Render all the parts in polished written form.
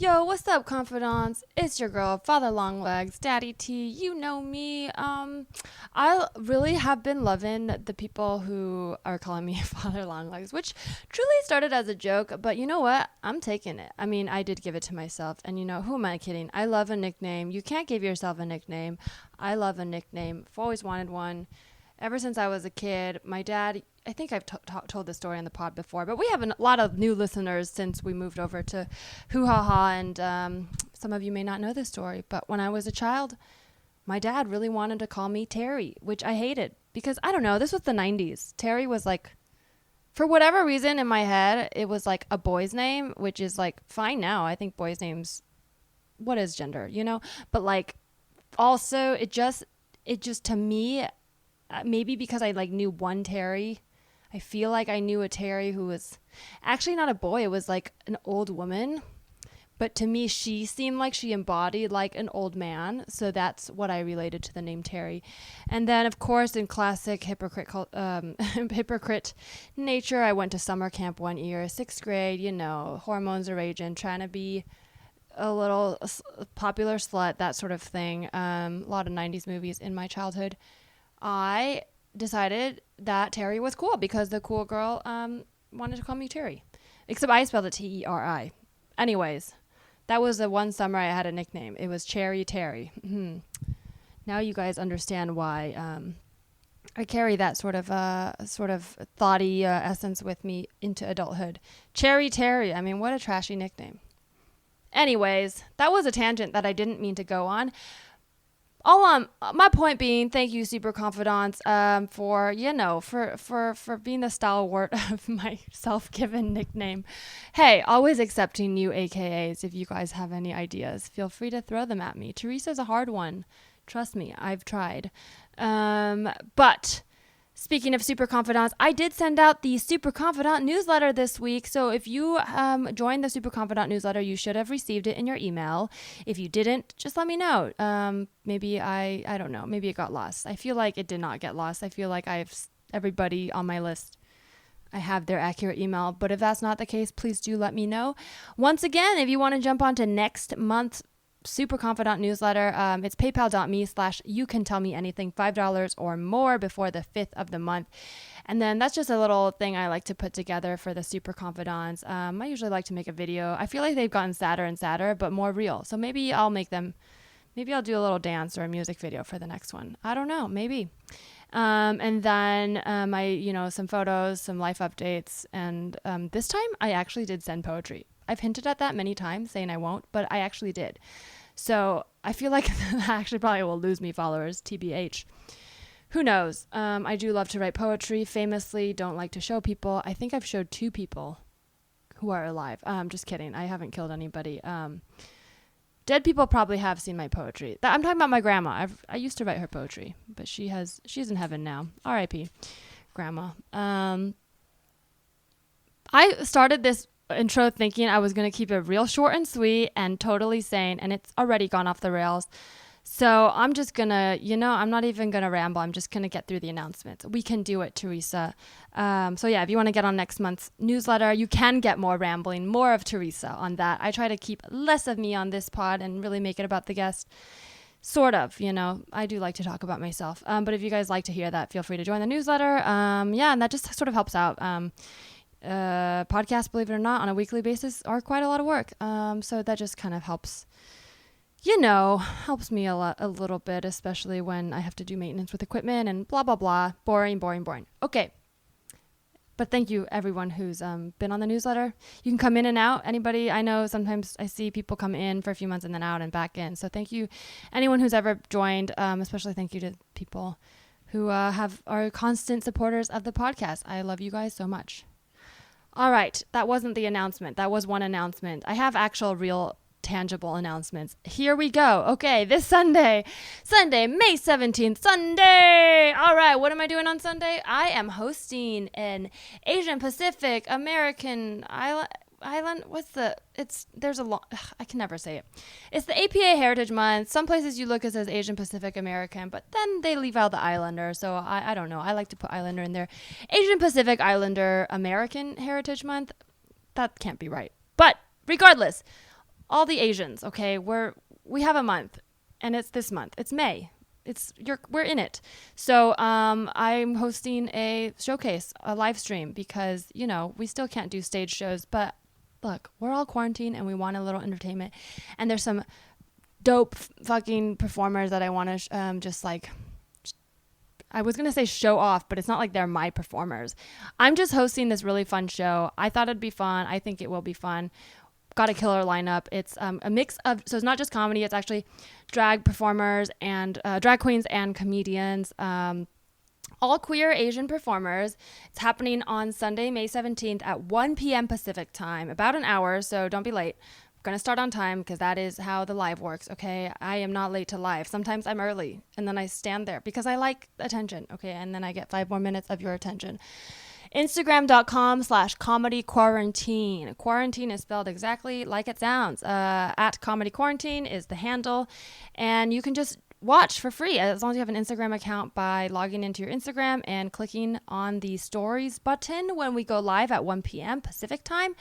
Yo, what's up, confidants? It's your girl, Father Longlegs, Daddy T. You know me. I really have been loving the people who are calling me Father Longlegs, which truly started as a joke, but you know what? I'm taking it. I mean, I did give it to myself, and you know, who am I kidding? I love a nickname. You can't give yourself a nickname. I love a nickname. I've always wanted one. Ever since I was a kid, my dad, I think I've told this story on the pod before, but we have a lot of new listeners since we moved over to Hoo Ha Ha, and some of you may not know this story, but when I was a child, my dad really wanted to call me Terry, which I hated because, I don't know, this was the 90s. Terry was like, for whatever reason in my head, it was like a boy's name, which is like fine now. I think boys' names, what is gender, you know? But like, also, it just to me, maybe because I like knew one Terry, I feel like I knew a Terry who was actually not a boy. It was like an old woman. But to me, she seemed like she embodied like an old man. So that's what I related to the name Terry. And then, of course, in classic hypocrite nature, I went to summer camp one year, 6th grade, you know, hormones are raging, trying to be a little popular slut, that sort of thing. A lot of 90s movies in my childhood. I decided that Terry was cool because the cool girl wanted to call me Terry. Except I spelled it T-E-R-I. Anyways, that was the one summer I had a nickname. It was Cherry Terry. Now you guys understand why I carry that sort of thoughty essence with me into adulthood. Cherry Terry. I mean, what a trashy nickname. Anyways, that was a tangent that I didn't mean to go on. My point being, thank you, super confidants, for being the stalwart of my self-given nickname. Hey, always accepting new AKAs. If you guys have any ideas, feel free to throw them at me. Teresa's a hard one. Trust me, I've tried. But speaking of super confidants, I did send out the Super Confidant newsletter this week. So if you joined the Super Confidant newsletter, you should have received it in your email. If you didn't, just let me know. Maybe I don't know. Maybe it got lost. I feel like it did not get lost. I feel like everybody on my list, I have their accurate email. But if that's not the case, please do let me know. Once again, if you want to jump on to next month's Super Confidant newsletter, it's paypal.me/youcantellmeanything, $5 or more before the 5th of the month. And then that's just a little thing I like to put together for the Super Confidants. I usually like to make a video. I feel like they've gotten sadder and sadder, but more real. So maybe I'll do a little dance or a music video for the next one. I don't know, maybe. And then some photos, some life updates. And this time I actually did send poetry. I've hinted at that many times, saying I won't, but I actually did. So I feel like that actually probably will lose me followers, TBH. Who knows? I do love to write poetry. Famously, don't like to show people. I think I've showed 2 people who are alive. Just kidding. I haven't killed anybody. Dead people probably have seen my poetry. I'm talking about my grandma. I used to write her poetry, but she's in heaven now. R.I.P. Grandma. I started this intro thinking I was going to keep it real short and sweet and totally sane, and it's already gone off the rails. So I'm just going to, I'm not even going to ramble. I'm just going to get through the announcements. We can do it, Teresa. So yeah, if you want to get on next month's newsletter, you can get more rambling, more of Teresa on that. I try to keep less of me on this pod and really make it about the guest. Sort of, I do like to talk about myself. But if you guys like to hear that, feel free to join the newsletter. And that just sort of helps out. Podcasts, believe it or not, on a weekly basis are quite a lot of work. So that just kind of helps me a little bit, especially when I have to do maintenance with equipment and blah, blah, blah. Boring. Okay. But thank you, everyone who's been on the newsletter. You can come in and out. Anybody, I know sometimes I see people come in for a few months and then out and back in. So thank you, anyone who's ever joined, especially thank you to people who are constant supporters of the podcast. I love you guys so much. All right, that wasn't the announcement. That was one announcement. I have actual real tangible announcements. Here we go. Okay, this Sunday, May 17th, Sunday. All right, what am I doing on Sunday? I am hosting an Asian Pacific American island. There's a lot, I can never say it. It's the APA Heritage Month. Some places you look, it says Asian Pacific American, but then they leave out the Islander. So I don't know. I like to put Islander in there. Asian Pacific Islander American Heritage Month. That can't be right. But regardless, all the Asians, okay? We have a month, and it's this month. It's May. We're in it. So I'm hosting a showcase, a live stream, because, you know, we still can't do stage shows, but look, we're all quarantined and we want a little entertainment. And there's some dope fucking performers that I want to just like, I was going to say show off, but it's not like they're my performers. I'm just hosting this really fun show. I thought it'd be fun. I think it will be fun. Got a killer lineup. It's a mix of, so it's not just comedy, it's actually drag performers and drag queens and comedians, all queer Asian performers. It's happening on Sunday, May 17th at 1 p.m. Pacific time, about an hour, so don't be late. I'm going to start on time because that is how the live works, okay? I am not late to live. Sometimes I'm early and then I stand there because I like attention, okay? And then I get 5 more minutes of your attention. Instagram.com/comedy quarantine. Quarantine is spelled exactly like it sounds. At comedy quarantine is the handle. And you can just watch for free as long as you have an Instagram account by logging into your Instagram and clicking on the stories button when we go live at 1 p.m. Pacific time.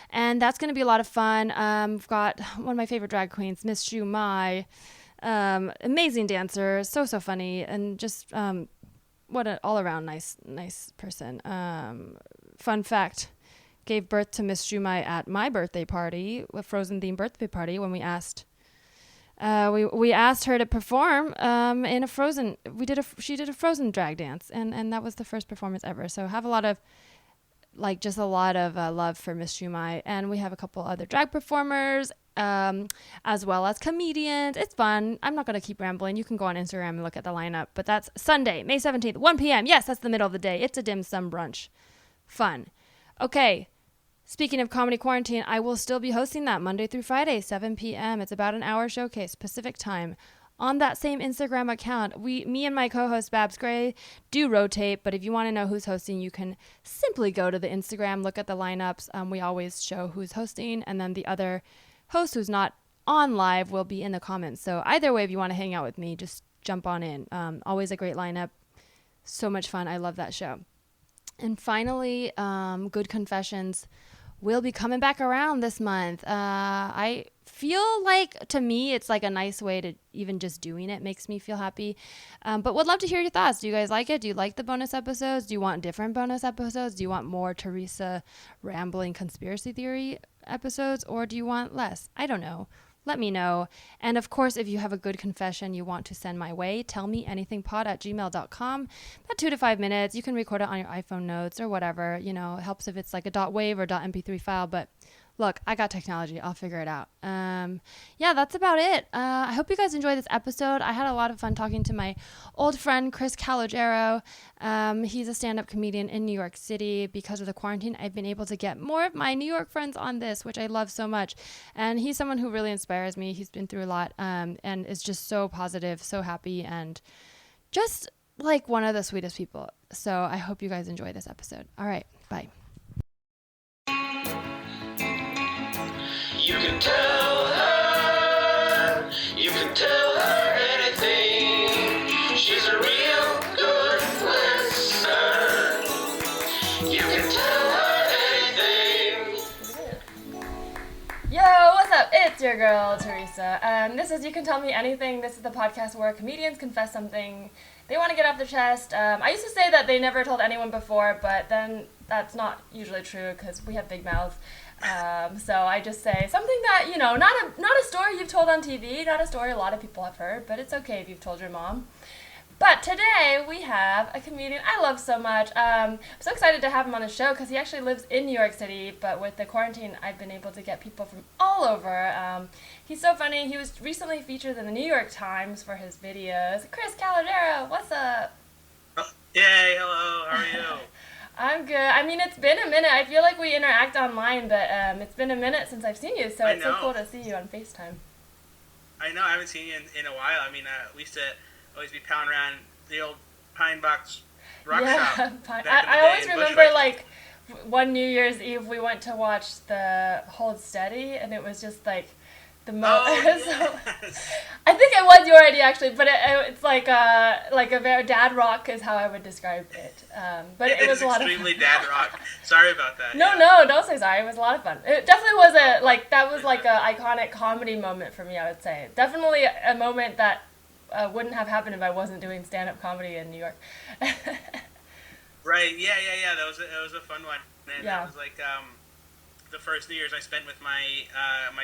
And that's going to be a lot of fun. We've got one of my favorite drag queens, Miss Shu Mai. Amazing dancer, so funny, and just what an all-around nice person. Fun fact, gave birth to Miss Shu Mai at my birthday party, a Frozen-themed birthday party, when we asked we asked her to perform in a Frozen. She did a Frozen drag dance, and that was the first performance ever. So have a lot of love for Miss Shu Mai, and we have a couple other drag performers, as well as comedians. It's fun. I'm not going to keep rambling. You can go on Instagram and look at the lineup, but that's Sunday, May 17th, 1 p.m. Yes, that's the middle of the day. It's a dim sum brunch. Fun. Okay. Speaking of comedy quarantine, I will still be hosting that Monday through Friday, 7 p.m. It's about an hour showcase, Pacific time. On that same Instagram account, me and my co-host Babs Gray do rotate, but if you want to know who's hosting, you can simply go to the Instagram, look at the lineups. We always show who's hosting, and then the other host who's not on live will be in the comments. So either way, if you want to hang out with me, just jump on in. Always a great lineup. So much fun. I love that show. And finally, Good Confessions will be coming back around this month. I feel like, to me, it's like a nice way to even just doing it makes me feel happy. But would love to hear your thoughts. Do you guys like it? Do you like the bonus episodes? Do you want different bonus episodes? Do you want more Teresa rambling conspiracy theory episodes? Or do you want less? I don't know. Let me know. And of course, if you have a good confession you want to send my way, tellmeanythingpod@gmail.com. About 2 to 5 minutes. You can record it on your iPhone notes or whatever. You know, it helps if it's like a .wav or .mp3 file, but look, I got technology. I'll figure it out. Yeah, that's about it. I hope you guys enjoyed this episode. I had a lot of fun talking to my old friend, Chris Calogero. He's a stand-up comedian in New York City. Because of the quarantine, I've been able to get more of my New York friends on this, which I love so much. And he's someone who really inspires me. He's been through a lot, and is just so positive, so happy, and just like one of the sweetest people. So I hope you guys enjoy this episode. All right, bye. You can tell her anything. She's a real good listener. You can tell her anything. Yo, what's up? It's your girl, Teresa. This is You Can Tell Me Anything. This is the podcast where comedians confess something they want to get off their chest. I used to say that they never told anyone before, but then that's not usually true because we have big mouths. So I just say something that, you know, not a story you've told on TV, not a story a lot of people have heard, but it's okay if you've told your mom. But today we have a comedian I love so much. I'm so excited to have him on the show because he actually lives in New York City, but with the quarantine I've been able to get people from all over. He's so funny. He was recently featured in the New York Times for his videos. Chris Calogero, what's up? Yay, hello, how are you? I'm good. I mean, it's been a minute. I feel like we interact online, but it's been a minute since I've seen you, so it's so cool to see you on FaceTime. I know, I haven't seen you in a while. I mean, we used to always be pounding around the old Pine Box rock shop. I always remember, like, one New Year's Eve we went to watch the Hold Steady, and it was just, like, the Oh, so, yes. I think it was your idea actually, but it's like a very dad rock is how I would describe it. But it was It's a lot of extremely fun. dad rock. Sorry about that. No, yeah. no, don't say sorry. It was a lot of fun. It definitely was that was like a iconic comedy moment for me, I would say. Definitely a moment that wouldn't have happened if I wasn't doing stand-up comedy in New York. Right. Yeah. That was a fun one. And Yeah. that was like the first New Year's I spent with my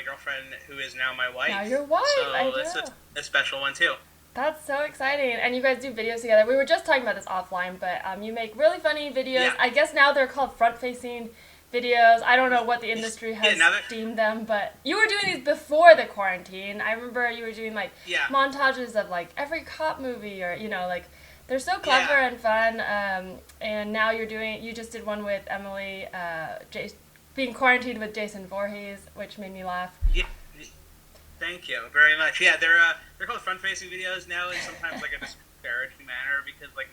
girlfriend, who is now my wife. Now your wife, So I it's know. a special one too. That's so exciting. And you guys do videos together. We were just talking about this offline, but you make really funny videos. Yeah. I guess now they're called front-facing videos. I don't know what the industry has now they're- deemed them, but you were doing these before the quarantine. I remember you were doing like Yeah. montages of like every cop movie, or like they're so clever Yeah. and fun. And now you just did one with Emily, being quarantined with Jason Voorhees, which made me laugh. Yeah. Thank you very much. Yeah, they're called front-facing videos now, and sometimes like a disparaging manner, because like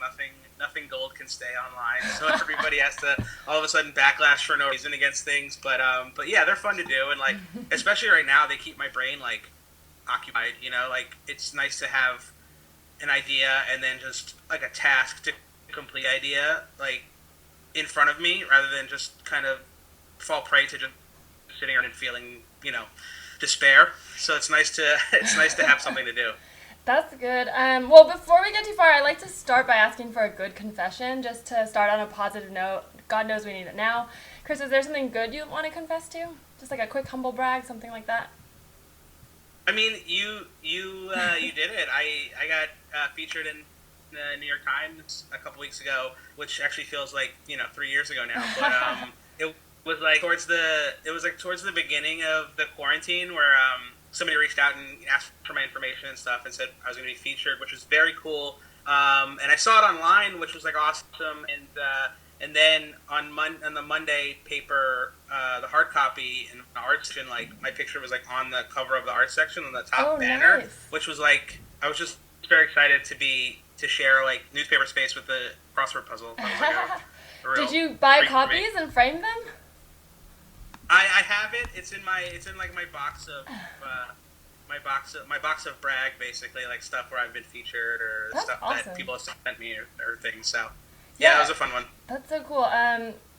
nothing gold can stay online, so everybody has to all of a sudden backlash for no reason against things. But yeah, they're fun to do, and like especially right now, they keep my brain like occupied. Like it's nice to have an idea and then just like a task to complete the idea like in front of me, rather than just kind of fall prey to just sitting around and feeling despair. So it's nice to have something to do. That's good. Well, before we get too far, I'd like to start by asking for a good confession, just to start on a positive note. God knows we need it now. Chris, is there something good you want to confess to? Just like a quick humble brag, something like that? I mean, you did it. I got featured in the New York Times a couple weeks ago, which actually feels like 3 years ago now. But it was like towards the beginning of the quarantine, where somebody reached out and asked for my information and stuff, and said I was going to be featured, which was very cool. And I saw it online, which was like awesome. And then on the Monday paper, the hard copy in the art section, like my picture was like on the cover of the art section on the top banner, nice. which was like I was just very excited to share like newspaper space with the crossword puzzle. That was like a real Did you buy treat for me. copies and frame them? I have it. It's in like my box of my box of brag, basically, like stuff where I've been featured, or That's stuff awesome. that people have sent me, or things. So yeah, it was a fun one. That's so cool.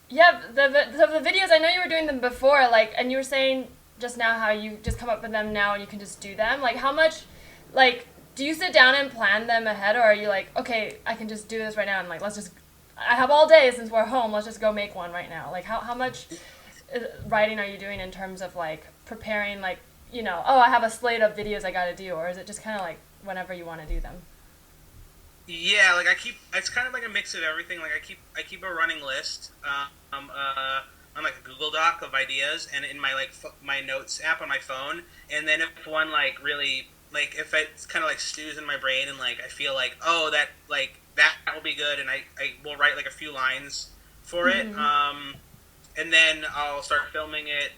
Yeah, the videos, I know you were doing them before, like, and you were saying just now how you just come up with them now and you can just do them. Like, how much, like, do you sit down and plan them ahead, or are you like, okay, I can just do this right now, and like, I have all day since we're home, let's just go make one right now. Like, how much writing are you doing in terms of like preparing, like, I have a slate of videos I gotta do, or is it just kind of like whenever you want to do them? Yeah, like it's kind of like a mix of everything. Like I keep a running list on like a Google Doc of ideas, and in my my notes app on my phone. And then if one like really like if it's kind of like stews in my brain, and like I feel like that will be good, and I will write like a few lines for it. And then I'll start filming it,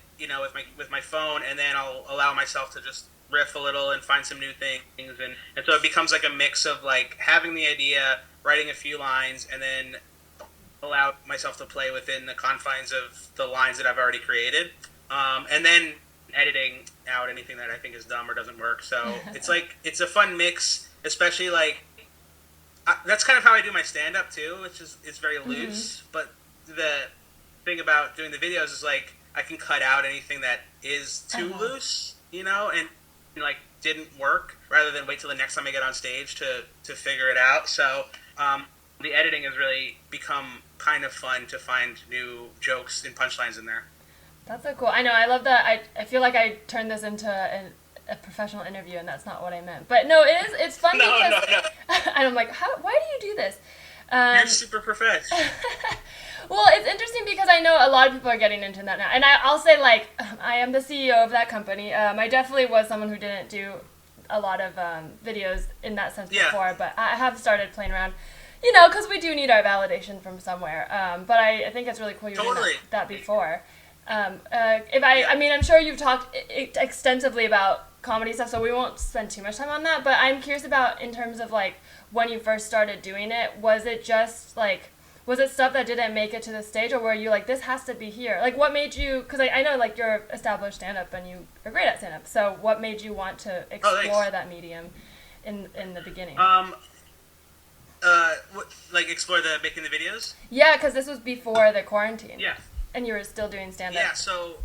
with my phone, and then I'll allow myself to just riff a little and find some new things, and so it becomes like a mix of like having the idea, writing a few lines, and then allow myself to play within the confines of the lines that I've already created, and then editing out anything that I think is dumb or doesn't work. So it's a fun mix, especially like that's kind of how I do my stand-up too, which is it's very loose. But the thing about doing the videos is like I can cut out anything that is too loose, and like didn't work, rather than wait till the next time I get on stage to figure it out. So the editing has really become kind of fun to find new jokes and punchlines in there. That's so cool. I know, I love that. I feel like I turned this into a professional interview, and that's not what I meant. But no, it's fun because No. and I'm like, why do you do this? You're super professional. Well, it's interesting because I know a lot of people are getting into that now. And I'll say, like, I am the CEO of that company. I definitely was someone who didn't do a lot of videos in that sense before, but I have started playing around, because we do need our validation from somewhere. But I think it's really cool you were doing that before. I'm sure you've talked extensively about comedy stuff, so we won't spend too much time on that, but I'm curious about, in terms of, like, when you first started doing it, was it just, like, Was it stuff that didn't make it to the stage, or were you like, this has to be here? Like, what made you, because I know, like, you're established stand-up and you are great at stand-up, so what made you want to explore that medium in the beginning? Like explore the making the videos? Yeah, because this was before the quarantine. Yeah. And you were still doing stand-up. Yeah, so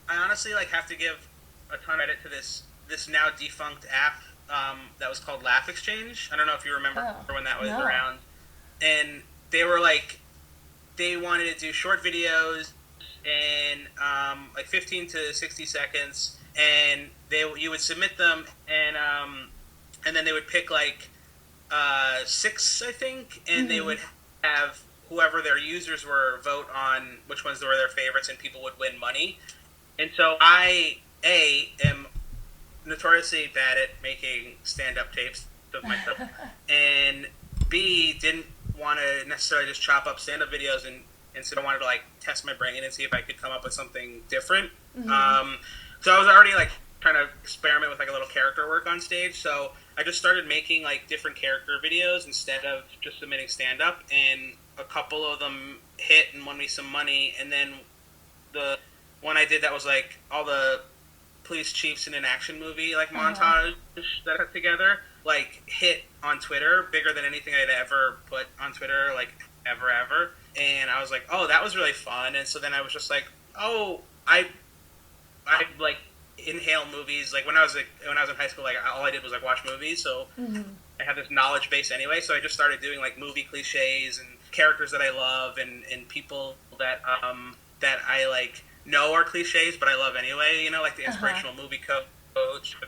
I honestly like have to give a ton of credit to this now defunct app that was called Laugh Exchange. I don't know if you remember when that was around. And they were like, they wanted to do short videos in like 15 to 60 seconds, and you would submit them, and then they would pick like 6, I think, and they would have whoever their users were vote on which ones were their favorites, and people would win money. And so I am notoriously bad at making stand-up tapes of myself, and B, didn't want to necessarily just chop up stand-up videos, and so I wanted to like test my brain and see if I could come up with something different. So I was already like trying to experiment with like a little character work on stage, so I just started making like different character videos instead of just submitting stand-up, and a couple of them hit and won me some money. And then the one I did that was like all the police chiefs in an action movie like montage that I put together, like hit on Twitter bigger than anything I'd ever put on Twitter, like ever. And I was like, oh, that was really fun. And so then I was just like, oh, I like inhale movies. Like when I was in high school, like all I did was like watch movies, so I had this knowledge base anyway. So I just started doing like movie cliches and characters that I love, and people that I like know are cliches, but I love anyway. You know, like the inspirational movie coach, or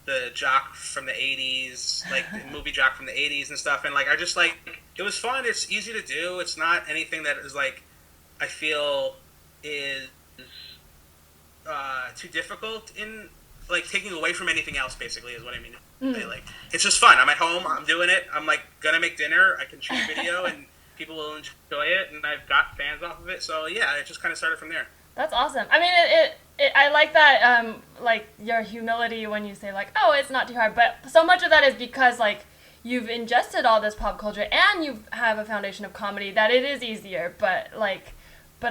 the jock from the 80s, like the movie jock from the 80s and stuff. And like I just like, it was fun. It's easy to do. It's not anything that is like I feel is too difficult in like taking away from anything else, basically, is what I mean. Like, it's just fun. I'm at home, I'm doing it, I'm like gonna make dinner, I can shoot video and people will enjoy it, and I've got fans off of it. So yeah, it just kind of started from there. That's awesome. I mean, I like that, like your humility when you say like, oh, it's not too hard, but so much of that is because like you've ingested all this pop culture and you have a foundation of comedy that it is easier, but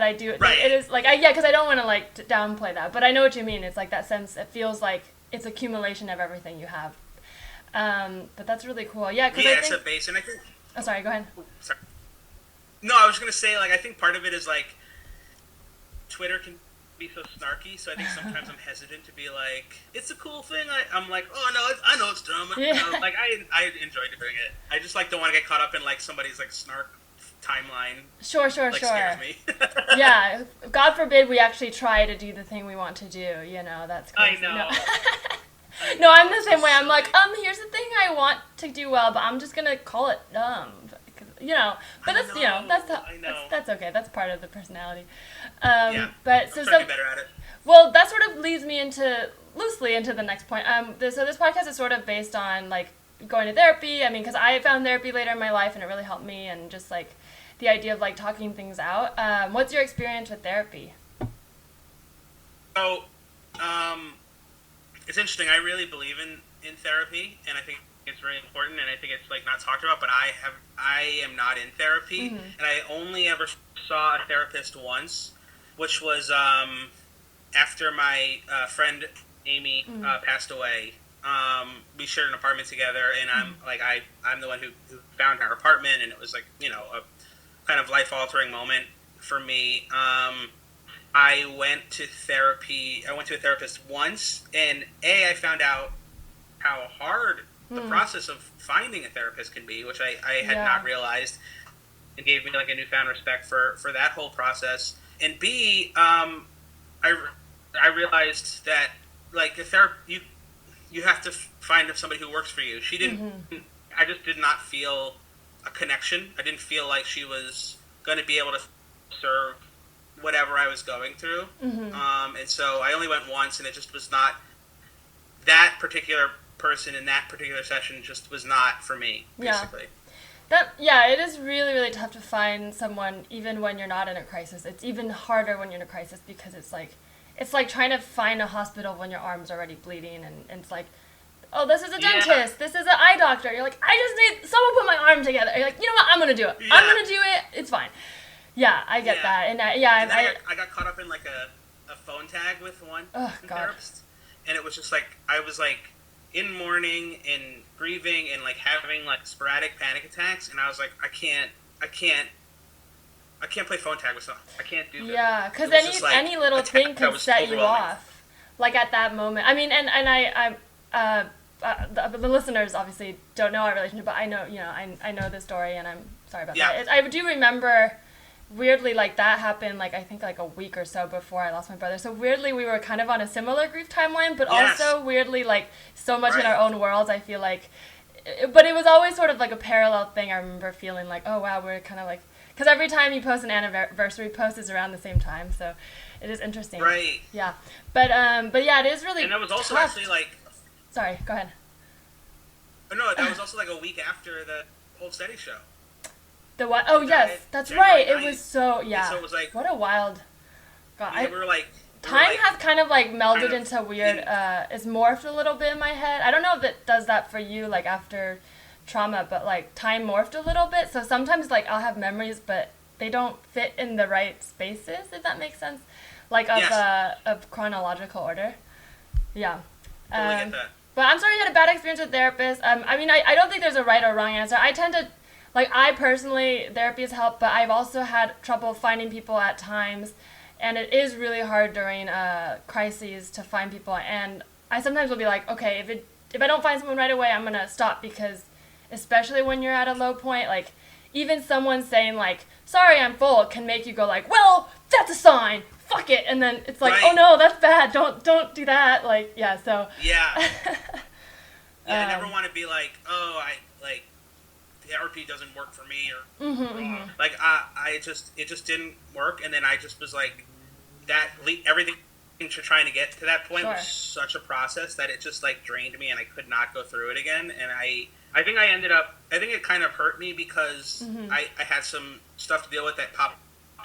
I do, right. It is like, because I don't want to like downplay that, but I know what you mean. It's like that sense, it feels like it's accumulation of everything you have. But that's really cool. Yeah, because I think... it's a base, and I think... Oh, sorry, go ahead. Sorry. No, I was going to say, like, I think part of it is, like, Twitter can be so snarky, so I think sometimes I'm hesitant to be like, it's a cool thing. I'm like, oh, no, I know it's dumb. Yeah. You know, like, I enjoy doing it. I just, like, don't want to get caught up in, like, somebody's, like, snark timeline. Sure. Scares me. Yeah, God forbid we actually try to do the thing we want to do, you know, that's crazy. I know. No, I'm the same way. I'm like, here's the thing I want to do well, but I'm just gonna call it dumb, you know. But that's, you know, that's okay. That's part of the personality. Yeah. But I'm trying to get better at it. Well, that sort of leads me loosely into the next point. So this podcast is sort of based on like going to therapy. I mean, because I found therapy later in my life, and it really helped me, and just like the idea of like talking things out. What's your experience with therapy? So, it's interesting. I really believe in therapy, and I think it's very important, and I think it's like not talked about, but I am not in therapy, and I only ever saw a therapist once, which was after my friend Amy passed away. We shared an apartment together, and I'm the one who found her apartment, and it was like, you know, a kind of life-altering moment for me. I went to therapy. I went to a therapist once, and I found out how hard the process of finding a therapist can be, which I had not realized. It gave me like a newfound respect for that whole process. And B, I realized that like you have to find somebody who works for you. She didn't. I just did not feel a connection. I didn't feel like she was going to be able to serve whatever I was going through. And so I only went once, and it just was not, that particular person in that particular session just was not for me, basically. It is really, really tough to find someone even when you're not in a crisis. It's even harder when you're in a crisis because it's like trying to find a hospital when your arm's already bleeding, and it's like oh, this is a Yeah. dentist, this is an eye doctor. You're like, I just need someone put my arm together. You're like, you know what? I'm gonna do it. I'm Yeah. gonna do it. It's fine. Yeah, I get Yeah. that. And And then I got caught up in like a phone tag with one Oh, God. therapist, and it was just like I was like in mourning and grieving and like having like sporadic panic attacks, and I was like, I can't play phone tag with someone. I can't do that. Yeah, because It was just, like, any little attack thing that can was set you overwhelming. off. Like at that moment. I mean, and the listeners obviously don't know our relationship, but I know, I know the story, and I'm sorry about Yeah. that. I do remember, weirdly, like that happened, like I think like a week or so before I lost my brother. So weirdly, we were kind of on a similar grief timeline, but Yes. also weirdly, like so much in Right. our own worlds. I feel like, but it was always sort of like a parallel thing. I remember feeling like, oh wow, we're kind of like, because every time you post an anniversary post is around the same time, so it is interesting. Right. Yeah, but yeah, it is really. And that was also tough. actually like, Sorry, go ahead. no, that was also like a week after the Hold Steady show. The what? Oh yes, Died that's January right. It 9th. was so yeah. And so it was like, What a wild. God, we were like, time has kind of like melded kind of into weird. in- It's morphed a little bit in my head. I don't know if it does that for you, like after trauma, but like time morphed a little bit. So sometimes like I'll have memories, but they don't fit in the right spaces. If that makes sense, like of chronological order. Yeah. totally get that. But I'm sorry you had a bad experience with therapists. I mean, I don't think there's a right or wrong answer. I tend to, like, I personally, therapy has helped, but I've also had trouble finding people at times. And it is really hard during crises to find people. And I sometimes will be like, okay, if I don't find someone right away, I'm going to stop, because especially when you're at a low point, like, even someone saying, like, sorry, I'm full, can make you go, like, well, that's a sign. Fuck it. And then it's like, Right. oh, no, that's bad. Don't do that. Like, yeah, so. Yeah. Yeah, I never Um, want to be like, oh, therapy doesn't work for me, or Mm-hmm. like it just didn't work, and then I just was like, everything to trying to get to that point Sure. was such a process that it just like drained me, and I could not go through it again. And I think it kind of hurt me because Mm-hmm. I had some stuff to deal with that popped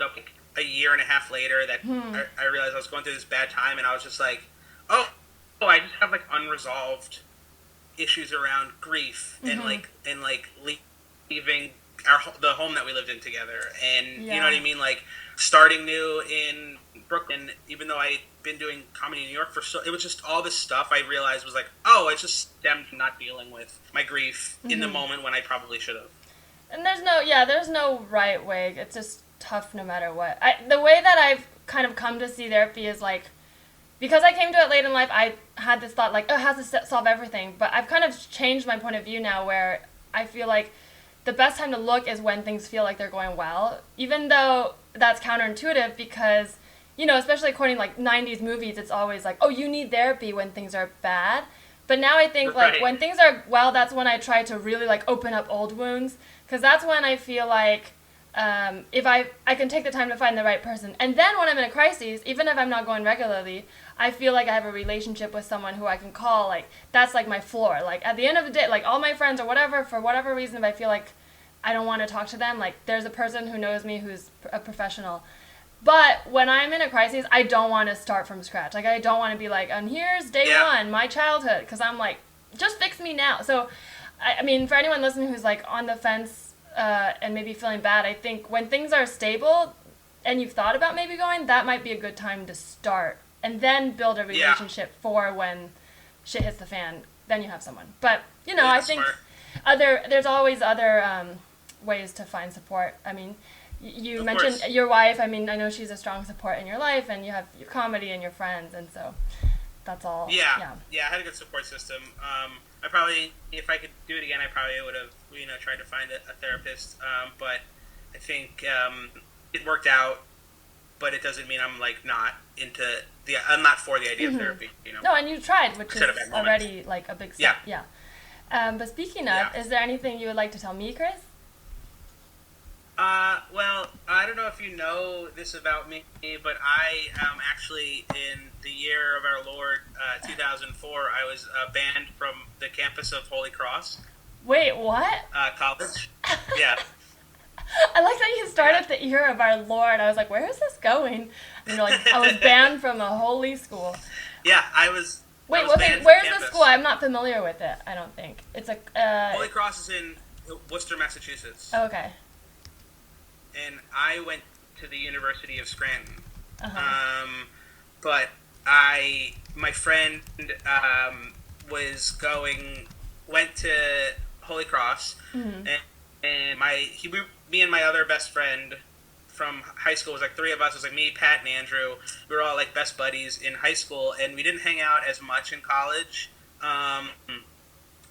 up like a year and a half later that I realized I was going through this bad time, and I was just like, oh, I just have like unresolved issues around grief and leaving the home that we lived in together, and you know what I mean, like starting new in Brooklyn, even though I'd been doing comedy in New York it was just all this stuff I realized was like, oh, it's just stemmed from not dealing with my grief in the moment when I probably should have. And there's no right way. It's just tough no matter what. The way that I've kind of come to see therapy is like, because I came to it late in life, I had this thought like, oh, it has to solve everything. But I've kind of changed my point of view now, where I feel like the best time to look is when things feel like they're going well, even though that's counterintuitive, because, especially according to like 90s movies, it's always like, oh, you need therapy when things are bad. But now I think like Right. when things are well, that's when I try to really like open up old wounds, because that's when I feel like if I can take the time to find the right person. And then when I'm in a crisis, even if I'm not going regularly, I feel like I have a relationship with someone who I can call, like, that's like my floor. Like, at the end of the day, like, all my friends or whatever, for whatever reason, if I feel like I don't want to talk to them, like, there's a person who knows me who's a professional. But when I'm in a crisis, I don't want to start from scratch. Like, I don't want to be like, and here's day one, my childhood, because I'm like, just fix me now. So, I mean, for anyone listening who's, like, on the fence and maybe feeling bad, I think when things are stable and you've thought about maybe going, that might be a good time to start. And then build a relationship for when shit hits the fan. Then you have someone. But, I think there's always other ways to find support. I mean, you mentioned your wife. I mean, I know she's a strong support in your life, and you have your comedy and your friends, and so that's all. Yeah, I had a good support system. I probably, if I could do it again, I probably would have, tried to find a therapist. But I think it worked out. But it doesn't mean I'm like not I'm not for the idea of therapy. No, and you tried, which is Instead of at moments. already like a big step. Yeah. But speaking of, is there anything you would like to tell me, Chris? Well, I don't know if you know this about me, but I actually, in the year of our Lord, 2004, I was banned from the campus of Holy Cross Wait, what? College. Yeah. I like that you started the year of our Lord. I was like, where is this going? And you're like, I was banned from a holy school. Yeah, I was Wait, was okay, banned from where's the campus. school? I'm not familiar with it, I don't think. It's a... Holy Cross is in Worcester, Massachusetts. Okay. And I went to the University of Scranton. Uh-huh. But my friend went to Holy Cross, Mm-hmm. and me and my other best friend from high school was like three of us. It was like me, Pat, and Andrew. We were all like best buddies in high school, and we didn't hang out as much in college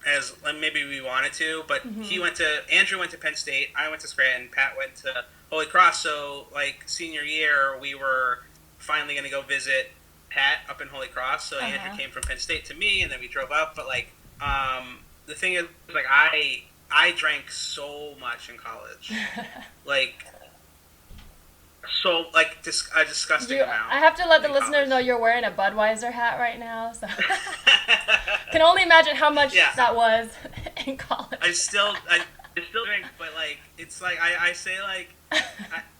as maybe we wanted to. But Andrew went to Penn State, I went to Scranton, Pat went to Holy Cross. So like senior year, we were finally going to go visit Pat up in Holy Cross. So Andrew came from Penn State to me, and then we drove up. But like the thing is, like I drank so much in college, like. So, like, a disgusting amount. I have to let the listeners college. know you're wearing a Budweiser hat right now, so can only imagine how much that was in college. I still drink, but like it's like I say like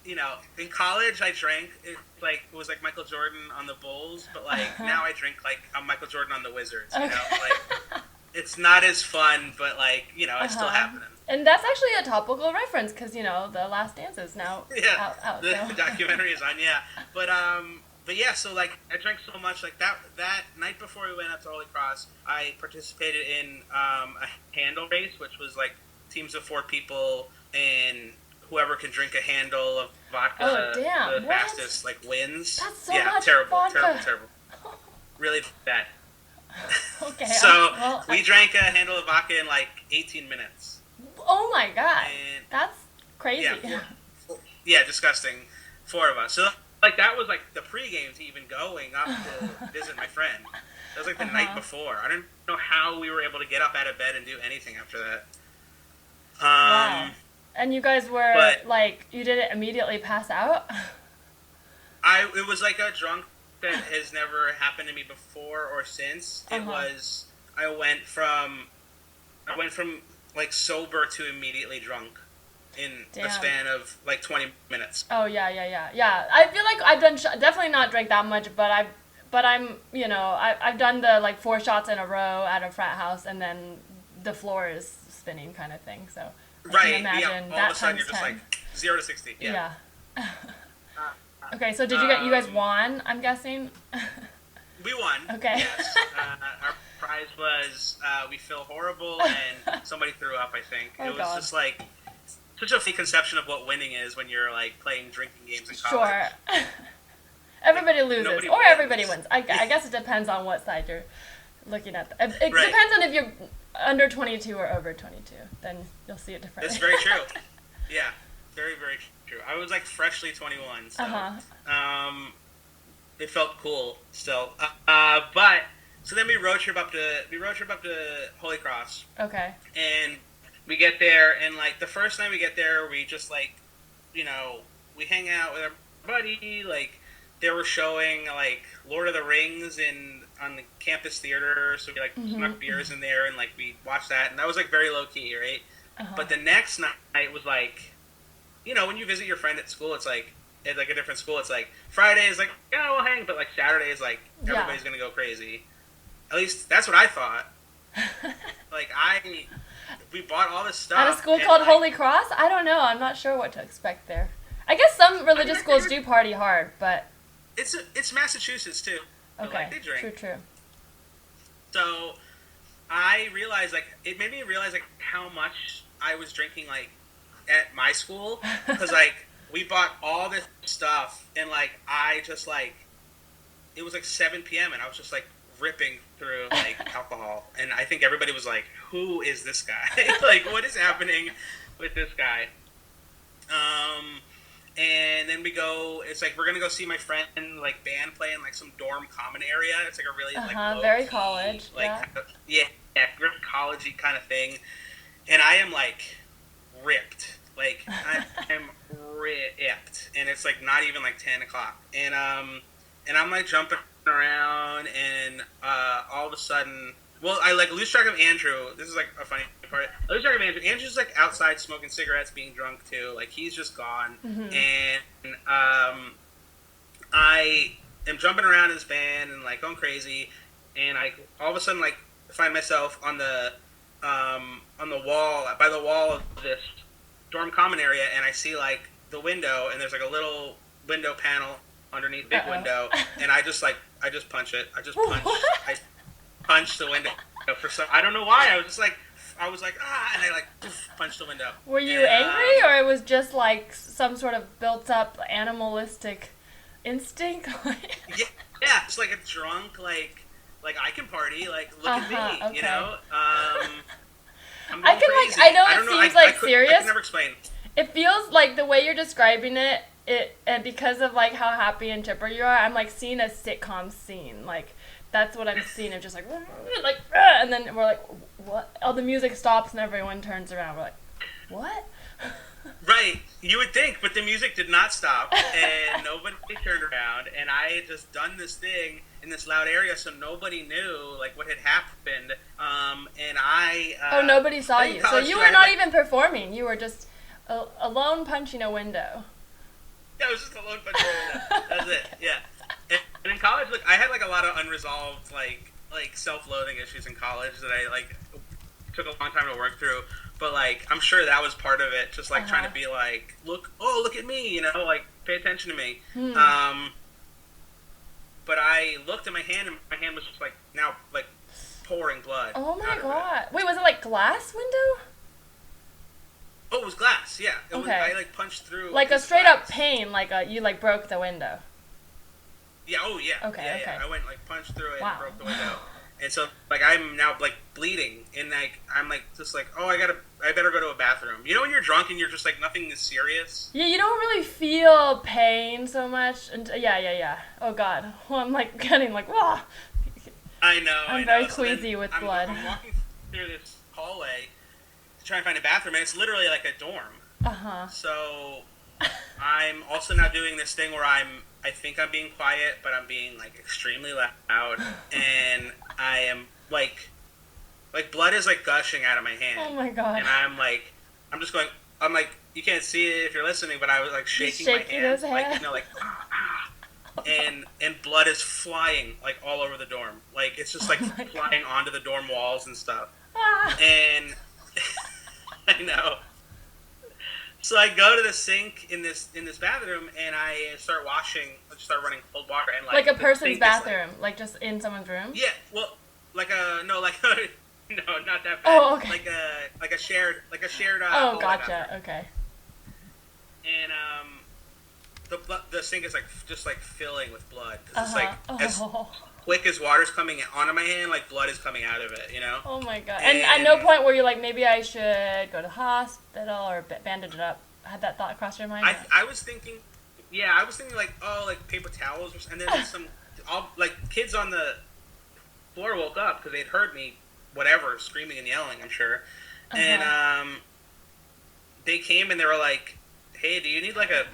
in college I drank it was like Michael Jordan on the Bulls, but like now I drink like I'm Michael Jordan on the Wizards. You know, like it's not as fun, but like it's still happening. And that's actually a topical reference because The Last Dance is now out. The documentary is on, but yeah, so like I drank so much like that night before we went up to Holy Cross, I participated in a handle race, which was like teams of 4 people, and whoever can drink a handle of vodka the fastest like wins. That's so yeah, much terrible, vodka. terrible. Really bad. Okay. So we drank a handle of vodka in like 18 minutes. Oh my god, And that's crazy. Yeah, disgusting. 4 of us. So like that was like the pregame to even going up to visit my friend. That was like the night before. I don't know how we were able to get up out of bed and do anything after that. Wow. And you guys were like, you didn't immediately pass out? It was like a drunk that has never happened to me before or since. It was I went from like sober to immediately drunk in the span of like 20 minutes. Oh yeah. I feel like I've done definitely not drank that much, but I'm I've done the like 4 shots in a row at a frat house, and then the floor is spinning kind of thing. So I can imagine all that of a sudden times you're just 10. like 0 to 60. Yeah. Okay, so did you guys won? I'm guessing. We won. Okay. Yes. Our prize was we feel horrible and somebody threw up. I think it was just like such a fake conception of what winning is when you're like playing drinking games in college. Sure. Everybody loses, nobody or wins. everybody wins. I guess it depends on what side you're looking at. It depends on if you're under 22 or over 22. Then you'll see it differently. That's very true. Yeah, very, very true. I was like freshly 21, so it felt cool still. But so then we road trip up to Holy Cross. Okay. And we get there, and like the first night we get there, we just like, we hang out with our buddy. Like they were showing like Lord of the Rings on the campus theater, so we like snuck beers in there, and like we watched that, and that was like very low key, right? But the next night was like, when you visit your friend at school, it's like at like a different school, it's like Friday is like, yeah, we'll hang, but like Saturday is like everybody's gonna go crazy. At least that's what I thought. Like we bought all this stuff At a school called Holy Cross? I don't know. I'm not sure what to expect there. I guess some religious schools do party hard, but it's Massachusetts too. Okay. Like, they drink. True. So I realized it made me realize how much I was drinking at my school, because we bought all this stuff, and I just it was 7 p.m. and I was just ripping through alcohol, and I think everybody was like, who is this guy? What is happening with this guy? And then we go, it's we're gonna go see my friend band play in some dorm common area. It's a really very college, very college-y kind of thing. And I am ripped. I am ripped, and it's not even 10 o'clock, and I'm jumping around, and all of a sudden, I lose track of Andrew. This is a funny part. I lose track of Andrew. Andrew's outside smoking cigarettes, being drunk too. He's just gone, and I am jumping around his band and going crazy, and I all of a sudden like find myself on the wall by the wall of this dorm common area, and I see like the window, and there's like a little window panel underneath big window, and I just punch it. I punched the window for some. I don't know why. I was like and I like punched the window. Were you angry, or it was just like some sort of built up animalistic instinct? yeah, it's like a drunk like I can party, like look at me, okay. you know. I'm I can crazy. like I know it seems like serious. I can never explain. It feels like the way you're describing it, and because of like how happy and chipper you are, I'm like seeing a sitcom scene. Like that's what I'm seeing. Of just like and then we're like, what? Oh, the music stops and everyone turns around. We're like, what? Right, you would think, but the music did not stop, and nobody turned around, and I had just done this thing in this loud area, so nobody knew like what had happened. And I nobody saw you, so you were not even performing. You were just alone punching a window. Yeah, I was just alone punching a window. That was it. Yeah. And in college, look, I had like a lot of unresolved like self-loathing issues in college that I like took a long time to work through. But like, I'm sure that was part of it. Just like trying to be like, look at me, you know, like pay attention to me. But I looked at my hand, and my hand was just like now like pouring blood. Oh my god! Wait, was it like glass window? Oh, it was glass. Yeah. It Okay. was, I like punched through. Like a straight up pain, like you like broke the window. Yeah. Oh yeah. Okay. Yeah, okay. yeah. I went like punched through it Wow. and broke the window. And so, like, I'm now, like, bleeding, and, like, I'm, like, just, like, oh, I better go to a bathroom. You know when you're drunk and you're just, like, nothing is serious? Yeah, you don't really feel pain so much. And yeah. Oh, God. Well, I'm, like, getting, like, whoa. I know. I'm very queasy with blood. I'm walking through this hallway to try and find a bathroom, and it's literally, like, a dorm. Uh-huh. So, I'm also now doing this thing where I think I'm being quiet, but I'm being, like, extremely loud, and I am, like, blood is, like, gushing out of my hand. Oh, my God. And I'm, like, you can't see it if you're listening, but I was, like, shaking my hand. His hand? Like, you know, like, and blood is flying, like, all over the dorm. Like, it's just, like, flying onto the dorm walls and stuff. And, I know. So I go to the sink in this bathroom, and I start running cold water, and like a person's bathroom, like just in someone's room. Yeah, well, no, not that bad. Oh, okay. Like a shared. Oh, gotcha. Bathroom. Okay. And the sink is like just like filling with blood. 'Cause it's like as quick as water's coming onto my hand, like blood is coming out of it. You know. Oh my god! And at no point were you like, maybe I should go to the hospital or bandage it up? Had that thought cross your mind? I was thinking, like, oh, like paper towels, and then like kids on the floor woke up because they'd heard me, whatever, screaming and yelling, I'm sure, and they came and they were like, hey, do you need like a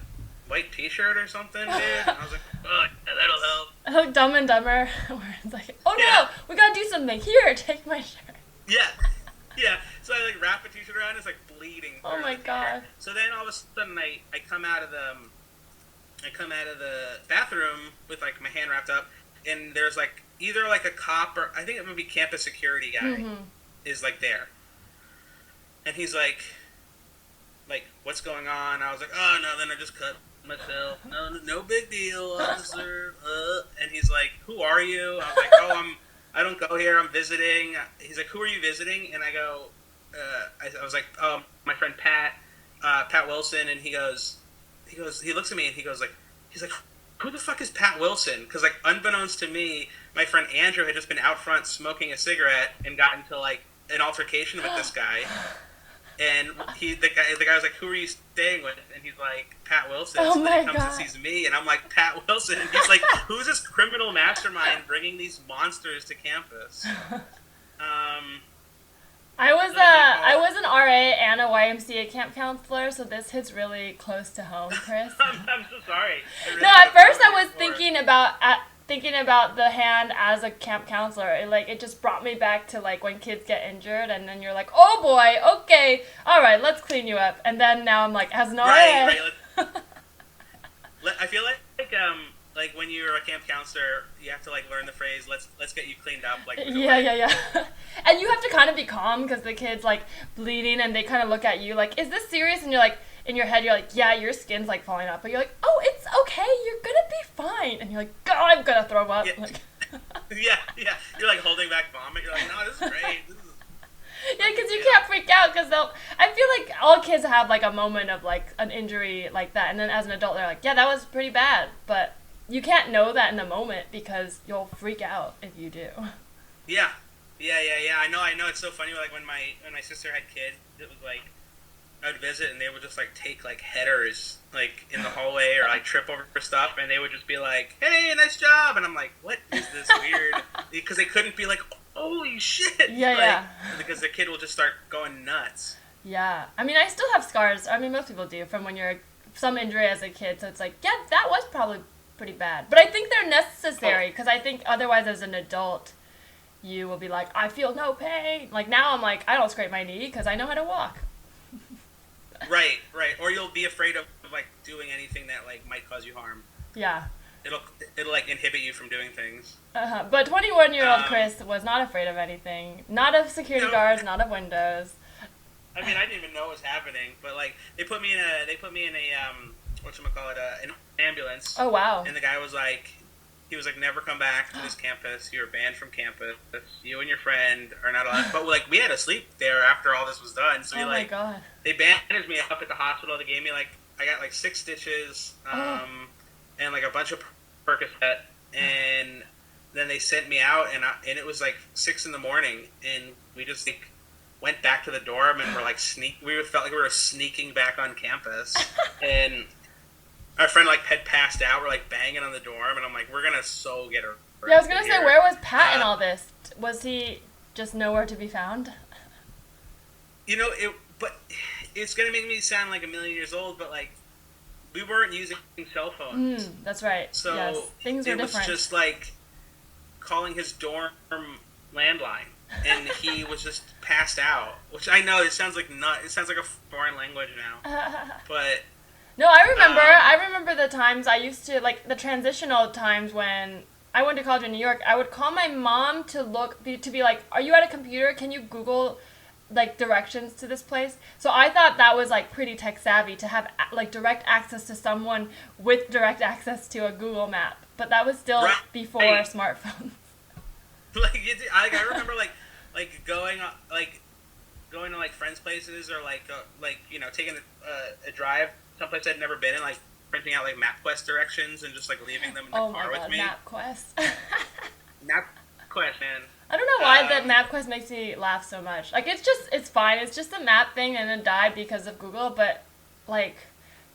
white T-shirt or something, dude? And I was like, oh, yeah, that'll help. I look Dumb and Dumber, where it's like, oh no, we gotta do something. Here, take my shirt. Yeah. So I like wrap a T-shirt around, it's like bleeding. Oh my god. So then all of a sudden I come out of the bathroom with like my hand wrapped up, and there's like either like a cop or I think it would be campus security guy is like there, and he's like, what's going on? I was like, oh no, then I just cut myself. No big deal, officer. And he's like, who are you? I was like, oh, I don't go here. I'm visiting. He's like, who are you visiting? And I go, I was like, oh, my friend Pat Wilson. And he looks at me and he's like, who the fuck is Pat Wilson? Because like, unbeknownst to me, my friend Andrew had just been out front smoking a cigarette and got into like an altercation with this guy. And the guy was like, who are you staying with? And he's like, Pat Wilson. Oh so then he my comes God. and sees me, and I'm like, Pat Wilson. And he's like, who's this criminal mastermind bringing these monsters to campus? I was an RA and a YMCA camp counselor, so this hits really close to home, Chris. I'm so sorry. No, at first I was thinking about the hand as a camp counselor. It just brought me back to like when kids get injured, and then you're like, oh boy, okay, all right, let's clean you up. And then now I'm like, as an RA. Right. I feel like like when you're a camp counselor, you have to like learn the phrase "let's get you cleaned up." Like Yeah. And you have to kind of be calm because the kid's like bleeding and they kind of look at you like, is this serious? And you're like, in your head, you're like, yeah, your skin's like falling off. But you're like, oh, it's okay. You're gonna be fine. And you're like, God, I'm gonna throw up. Yeah. Like, yeah. You're like holding back vomit. You're like, no, this is great. yeah, because you can't freak out because I feel like all kids have like a moment of like an injury like that. And then as an adult, they're like, yeah, that was pretty bad. But you can't know that in the moment because you'll freak out if you do. Yeah. I know. It's so funny. Like when my sister had kids, it was like I would visit and they would just like take like headers like in the hallway or like trip over stuff, and they would just be like, "Hey, nice job," and I'm like, "What is this weird?" Because they couldn't be like, "Holy shit!" Yeah. Because the kid will just start going nuts. Yeah. I mean, I still have scars. I mean, most people do from when you're some injury as a kid. So it's like, yeah, that was probably pretty bad. But I think they're necessary because I think otherwise as an adult, you will be like, I feel no pain. Like now I'm like, I don't scrape my knee because I know how to walk. Right. Or you'll be afraid of like doing anything that like might cause you harm. Yeah. It'll like inhibit you from doing things. But 21-year-old Chris was not afraid of anything. Not of security guards, not of windows. I mean, I didn't even know what was happening, but like they put me in a whatchamacallit, an ambulance. Oh wow. And the guy was like, never come back to this campus. You're banned from campus. You and your friend are not allowed. But like we had to sleep there after all this was done. So my God. They bandaged me up at the hospital. They gave me like I got like 6 stitches, and like a bunch of Percocet, and then they sent me out, and it was like 6 a.m, and we just like went back to the dorm and were like we felt like we were sneaking back on campus, and our friend like had passed out. We're like banging on the dorm, and I'm like, we're gonna get her. Yeah, I was gonna say, where was Pat in all this? Was he just nowhere to be found? You know, but it's gonna make me sound like a million years old, but like we weren't using cell phones. That's right. So yes. Things were different. It was just like calling his dorm landline, and he was just passed out. Which I know it sounds like it sounds like a foreign language now, but. No, I remember the times I used to, like, the transitional times when I went to college in New York, I would call my mom to be like, are you at a computer? Can you Google, like, directions to this place? So I thought that was, like, pretty tech savvy to have, like, direct access to someone with direct access to a Google map. But that was still before smartphones. I remember, going to, like, friends' places or, taking a drive someplace I'd never been in, like printing out like MapQuest directions and just like leaving them in the car with me. MapQuest. MapQuest, man. I don't know why that MapQuest makes me laugh so much. Like it's fine. It's just a map thing and it died because of Google, but like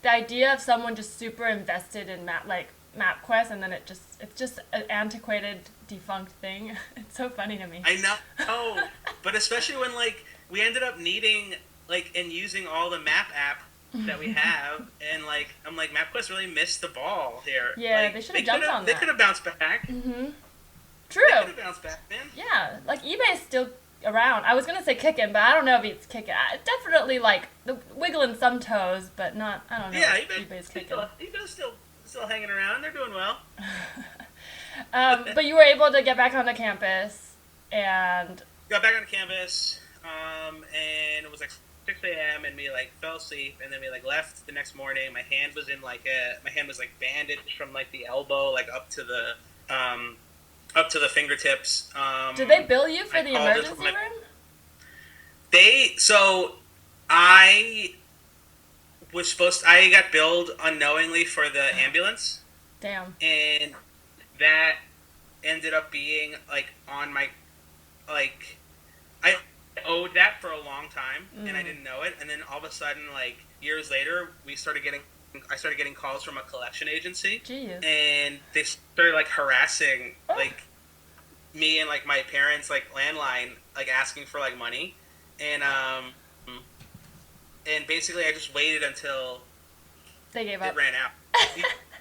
the idea of someone just super invested in MapQuest and then it's just an antiquated defunct thing. It's so funny to me. I know. Oh, but especially when like we ended up needing like and using all the map app that we have, and like I'm like MapQuest really missed the ball here. Yeah, like, they should have jumped on that. They could have bounced back. Mm-hmm. True. They could have bounced back, man. Yeah, like eBay's still around. I was gonna say kicking, but I don't know if it's kicking. Definitely like wiggling some toes, but not. I don't know. Yeah, eBay's kicking. eBay's still hanging around. They're doing well. But you were able to get back onto campus and got back on campus, and it was like 6 a.m. and we like fell asleep, and then we like left the next morning. My hand was bandaged from like the elbow like up to the fingertips. Did they bill you for the emergency room? I got billed unknowingly for the ambulance. Damn. And that ended up being like on my like I owed that for a long time, and I didn't know it. And then all of a sudden, like years later, I started getting calls from a collection agency. Jeez. And they started like harassing like me and like my parents' like landline, like asking for like money, and basically I just waited until they gave up. It ran out.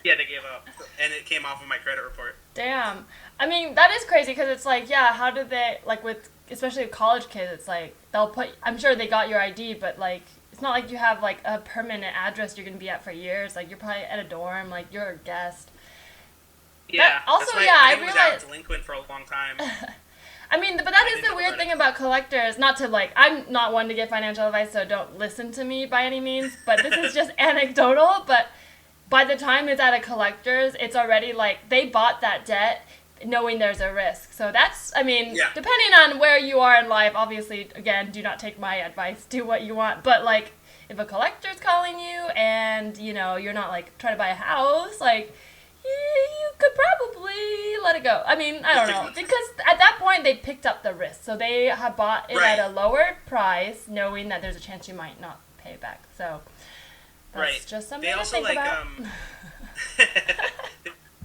Yeah, they gave up, and it came off of my credit report. Damn. I mean, that is crazy because it's like, yeah, how did they like with. Especially with college kids, it's like I'm sure they got your ID, but like it's not like you have like a permanent address you're gonna be at for years. Like you're probably at a dorm, like you're a guest. Yeah. also, that's why yeah, I I was out realized. delinquent for a long time. I mean, but that I is didn't the weird know thing it. about collectors. Not to like, I'm not one to give financial advice, so don't listen to me by any means. But this is just anecdotal. But by the time it's at a collector's, it's already like they bought that debt knowing there's a risk. So that's, I mean, Yeah. depending on where you are in life, obviously, again, do not take my advice. Do what you want. But like, if a collector's calling you and you know you're not like trying to buy a house, like you could probably let it go. I mean, I don't know. Because at that point, they picked up the risk. So they have bought it Right. at a lower price, knowing that there's a chance you might not pay back. So that's Right. just something They to also think like about.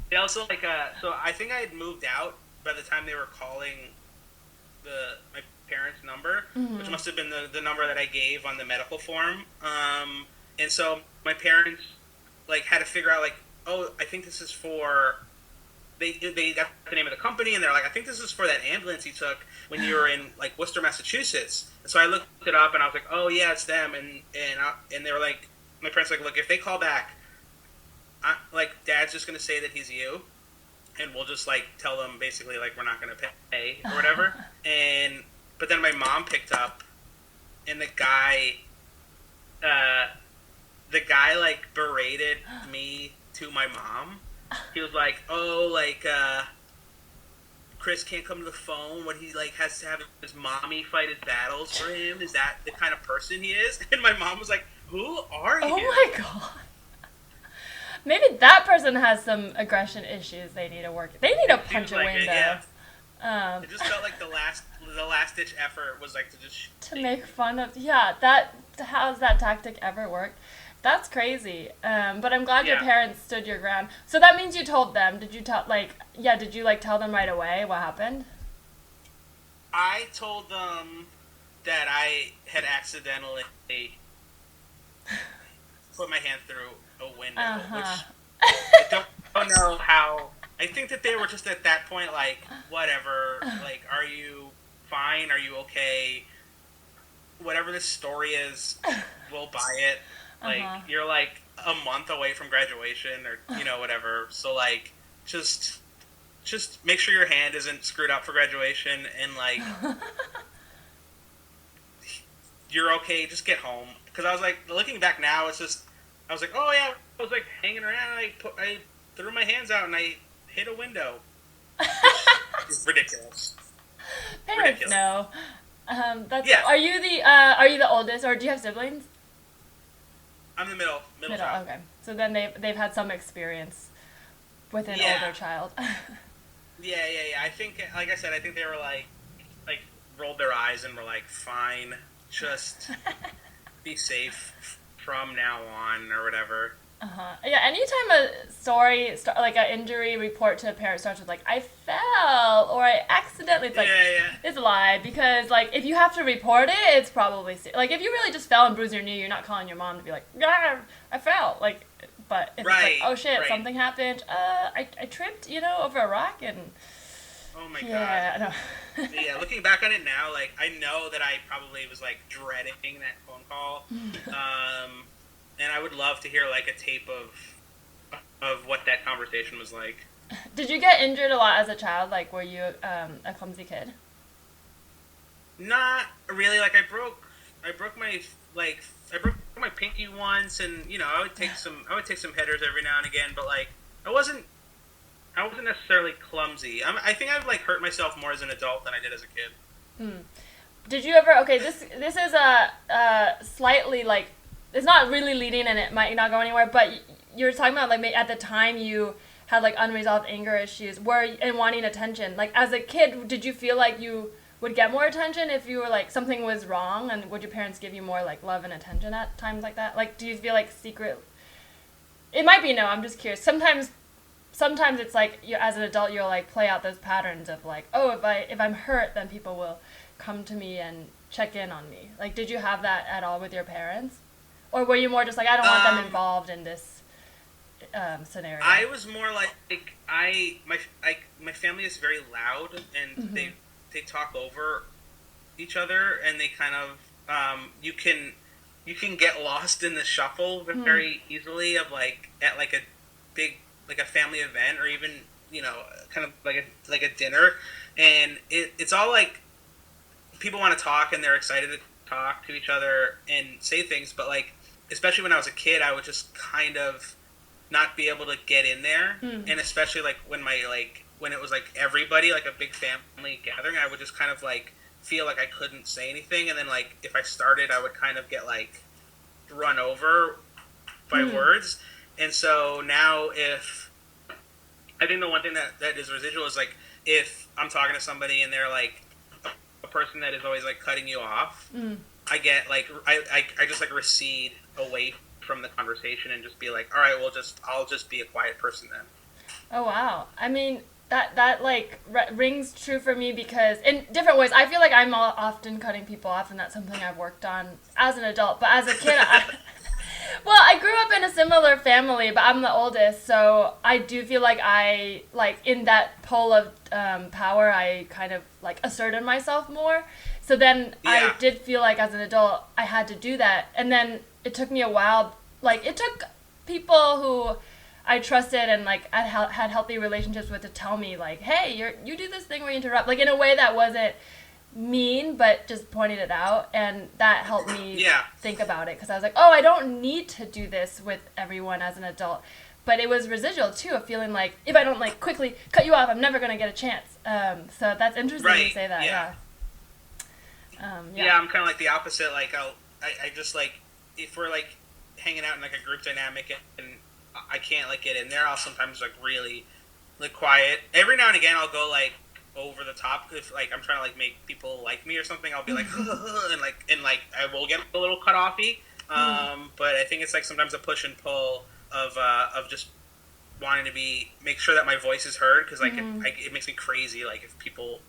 They also like so I think I had moved out by the time they were calling my parents' number, which must have been the number that I gave on the medical form. And so my parents like had to figure out like, oh, I think this is for. They got the name of the company, and they're like, I think this is for that ambulance you took when you were in like Worcester, Massachusetts. And so I looked it up, and I was like, oh yeah, it's them. And they were like, my parents were like, look, if they call back, like Dad's just gonna say that he's you, and we'll just like tell them basically like we're not gonna pay or whatever. But then my mom picked up, and the guy like berated me to my mom. He was like, oh, like Chris can't come to the phone when he like has to have his mommy fight his battles for him. Is that the kind of person he is? And my mom was like, who are you? Oh my god. Maybe that person has some aggression issues they need to work. They need to punch a like window. Yeah. It just felt like the last ditch effort was like to just To make fun of, yeah, that, how's that tactic ever worked? That's crazy. But I'm glad your Yeah. parents stood your ground. So that means you told them. Did you tell, did you tell them right away what happened? I told them that I had accidentally put my hand through a window, which I don't know how. I think that they were just at that point like, whatever, like, are you fine? Are you okay? Whatever this story is, we'll buy it. Like, you're like a month away from graduation or, you know, whatever. So, like, just make sure your hand isn't screwed up for graduation and, like, you're okay. Just get home. Because I was like, looking back now, it's just, I was like, oh, yeah. I was, like, hanging around and I threw my hands out and I hit a window. It's ridiculous. Parents Ridiculous. know. That's, Yeah. Are you the oldest, or do you have siblings? I'm the middle child. Okay. So then they've had some experience with an Yeah. older child. Yeah. I think, like I said, I think they were like rolled their eyes and were like, fine, just be safe from now on or whatever. Yeah, anytime a story, like an injury report to a parent starts with like, I fell or I accidentally, it's like, Yeah. it's a lie. Because like, if you have to report it, it's probably, like if you really just fell and bruised your knee, you're not calling your mom to be like, yeah, I fell. Like, but if it's like, oh shit, right. something happened, I tripped, over a rock and, Oh my yeah, god. no. Yeah, looking back on it now, like, I know that I probably was like dreading that phone call. And I would love to hear like a tape of what that conversation was like. Did you get injured a lot as a child? Like, were you a clumsy kid? Not really. Like, I broke my pinky once, and I would take some headers every now and again. But like, I wasn't necessarily clumsy. I think I've like hurt myself more as an adult than I did as a kid. Did you ever? Okay, this is a slightly like, it's not really leading and it might not go anywhere. But you were talking about like at the time you had like unresolved anger issues, and wanting attention. Like as a kid, did you feel like you would get more attention if you were like something was wrong, and would your parents give you more like love and attention at times like that? Like, do you feel like secret? It might be no. I'm just curious. Sometimes it's like you as an adult you'll like play out those patterns of like, oh, if I'm hurt, then people will come to me and check in on me. Like, did you have that at all with your parents, or were you more just like, I don't want them involved in this scenario? I was more like my family is very loud, and they talk over each other, and they kind of you can get lost in the shuffle very easily of like at like a big like a family event, or even kind of like a dinner, and it's all like people want to talk and they're excited to talk to each other and say things, but like especially when I was a kid, I would just kind of not be able to get in there, and especially like when it was like everybody, like a big family gathering, I would just kind of like feel like I couldn't say anything, and then like if I started, I would kind of get like run over by words. And so now if I think the one thing that is residual is like if I'm talking to somebody and they're like a person that is always like cutting you off, I get like I just like recede away from the conversation and just be like, all right, I'll just be a quiet person then. Oh wow. I mean, that like rings true for me because in different ways I feel like I'm often cutting people off, and that's something I've worked on as an adult. But as a kid, well, I grew up in a similar family, but I'm the oldest, so I do feel like I like in that pull of power, I kind of like asserted myself more. So then I did feel like as an adult I had to do that, and then it took me a while. Like it took people who I trusted and like I had healthy relationships with to tell me like, hey, you do this thing where you interrupt, like in a way that wasn't mean but just pointed it out, and that helped me think about it, because I was like, oh, I don't need to do this with everyone as an adult. But it was residual too, of feeling like if I don't like quickly cut you off, I'm never gonna get a chance. So that's interesting to say that. Yeah, I'm kind of like the opposite. Like I just like if we're like hanging out in like a group dynamic and I can't like get in there, I'll sometimes like really like quiet. Every now and again I'll go like over the top if like I'm trying to like make people like me or something. I'll be like and like I will get a little cut offy. But I think it's like sometimes a push and pull of just wanting to make sure that my voice is heard, because like it makes me crazy like if people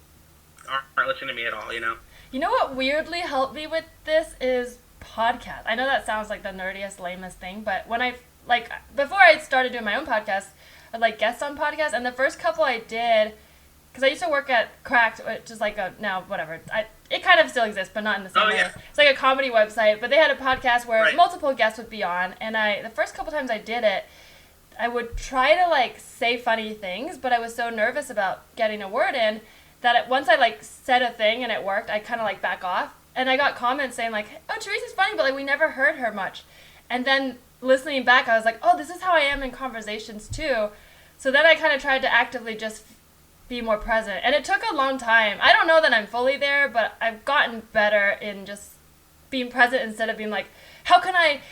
aren't listening to me at all. You know what weirdly helped me with this is podcast. I know that sounds like the nerdiest, lamest thing, but when I like before I started doing my own podcast, I'd like guest on podcasts, and the first couple I did, because I used to work at Cracked, which is like it kind of still exists, but not in the same way. It's like a comedy website, but they had a podcast where multiple guests would be on, and the first couple times I did it, I would try to like say funny things, but I was so nervous about getting a word in that once I like said a thing and it worked, I kind of like back off. And I got comments saying like, oh, Teresa's funny, but like we never heard her much. And then listening back, I was like, oh, this is how I am in conversations too. So then I kind of tried to actively just be more present. And it took a long time. I don't know that I'm fully there, but I've gotten better in just being present instead of being like, how can I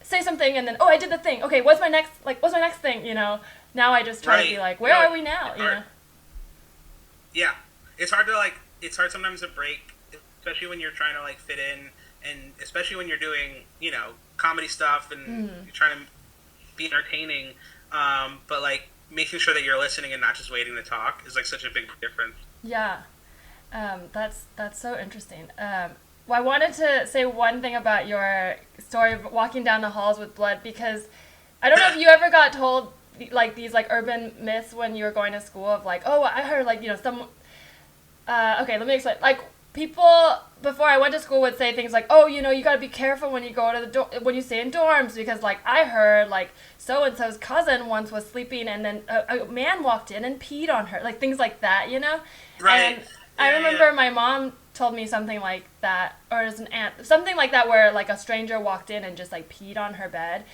say something and then, oh, I did the thing. Okay, what's my next thing, you know? Now I just try to be like, where are we now, you know? Yeah. It's hard sometimes to break, especially when you're trying to like fit in, and especially when you're doing, comedy stuff and you're trying to be entertaining, but like making sure that you're listening and not just waiting to talk is like such a big difference. Yeah. That's so interesting. Well, I wanted to say one thing about your story of walking down the halls with blood, because I don't know if you ever got told like these like urban myths when you were going to school of like, oh, I heard like, okay, let me explain. Like people before I went to school would say things like, oh, you got to be careful when you go to when you stay in dorms, because like I heard like so-and-so's cousin once was sleeping and then a man walked in and peed on her, like things like that, Right. And I remember my mom told me something like that, or as an aunt, something like that, where like a stranger walked in and just like peed on her bed.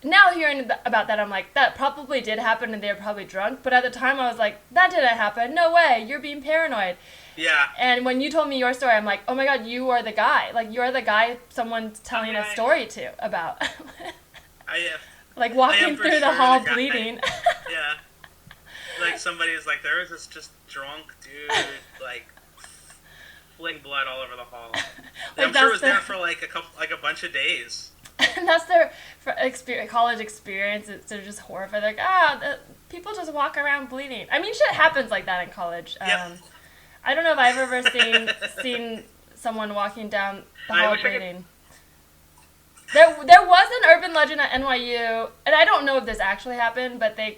Now hearing about that, I'm like, that probably did happen and they were probably drunk, but at the time I was like, that didn't happen, no way, you're being paranoid. Yeah. And when you told me your story, I'm like, oh my god, you are the guy. Like, you're the guy someone's telling a story to about. Like walking through the hall bleeding. Yeah. Like somebody's like, there was this just drunk dude, like, fling blood all over the hall. Like, I'm sure it was there for like a bunch of days. And that's their college experience. They're just horrified. They're like, people just walk around bleeding. I mean, shit happens like that in college. Yep. I don't know if I've ever seen someone walking down the hall bleeding. There was an urban legend at NYU, and I don't know if this actually happened, but they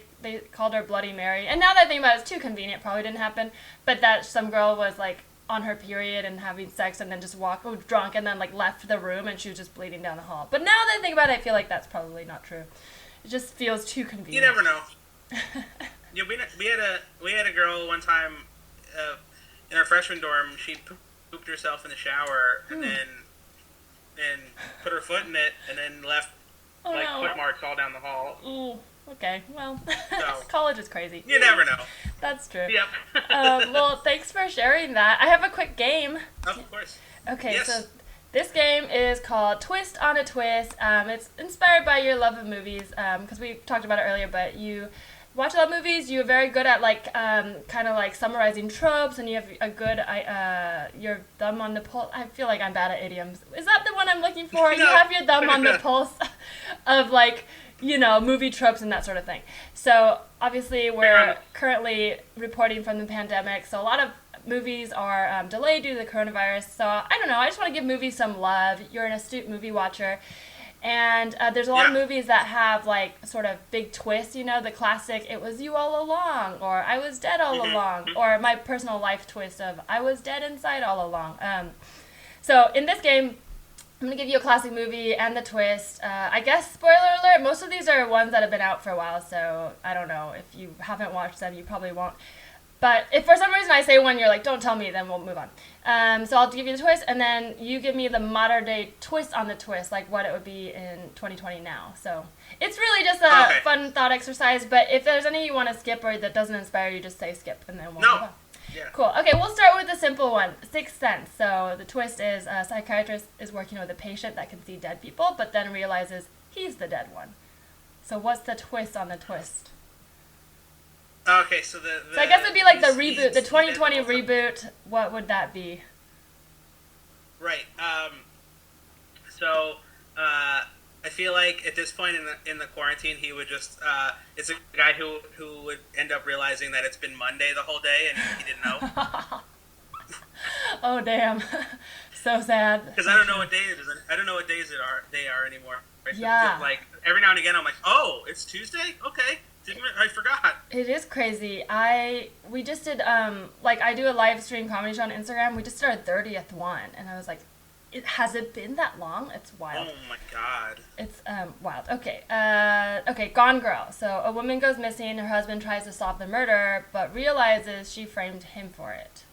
called her Bloody Mary. And now that I think about it, it's too convenient. Probably didn't happen. But that some girl was like on her period and having sex and then just was drunk and then like left the room and she was just bleeding down the hall. But now that I think about it, I feel like that's probably not true. It just feels too convenient. You never know. Yeah, we had a girl one time in our freshman dorm. She pooped herself in the shower and put her foot in it and then left Oh like no. foot marks all down the hall. Ooh, okay. Well, So- college is crazy. You never know. That's true. Yep. Well, thanks for sharing that. I have a quick game. Of course. Okay, Yes. so this game is called Twist on a Twist. It's inspired by your love of movies, because we talked about it earlier, but you watch a lot of movies. You're very good at like kind of like summarizing tropes, and you have a good your thumb on the pulse. I feel like I'm bad at idioms. Is that the one I'm looking for? You No. have your thumb on the pulse of like, you know, movie tropes and that sort of thing. So obviously we're currently reporting from the pandemic, so a lot of movies are delayed due to the coronavirus. So I don't know, I just want to give movies some love. You're an astute movie watcher. And there's a lot of Yeah. movies that have like sort of big twists, you know, the classic "It was you all along," or "I was dead all along," or my personal life twist of "I was dead inside all along." So in this game, I'm gonna give you a classic movie and the twist. I guess spoiler alert: most of these are ones that have been out for a while, so I don't know if you haven't watched them, you probably won't. But if for some reason I say one, you're like, don't tell me, then we'll move on. So I'll give you the twist, and then you give me the modern day twist on the twist, like what it would be in 2020 now. So it's really just a Okay. fun thought exercise, but if there's any you want to skip or that doesn't inspire you, just say skip, and then we'll No. move on. Yeah. Cool. Okay, we'll start with the simple one, Sixth Sense. So the twist is a psychiatrist is working with a patient that can see dead people, but then realizes he's the dead one. So what's the twist on the twist? Okay, so So I guess it'd be like the he's- reboot, the he's 2020 dead. reboot. What would that be? Right. So I feel like at this point in the quarantine, he would just it's a guy who would end up realizing that it's been Monday the whole day and he didn't know Oh damn, so sad. because I don't know what day it is. I don't know what days they are anymore. Right? So Yeah. just, like every now and again, I'm like, oh, it's Tuesday. Okay, I forgot. It is crazy. We just did like I do a live stream comedy show on Instagram. We just did our 30th one, and I was like, has it been that long? It's wild. Oh my god. It's wild. Okay. Okay, Gone Girl. So a woman goes missing. Her husband tries to stop the murder, but realizes she framed him for it.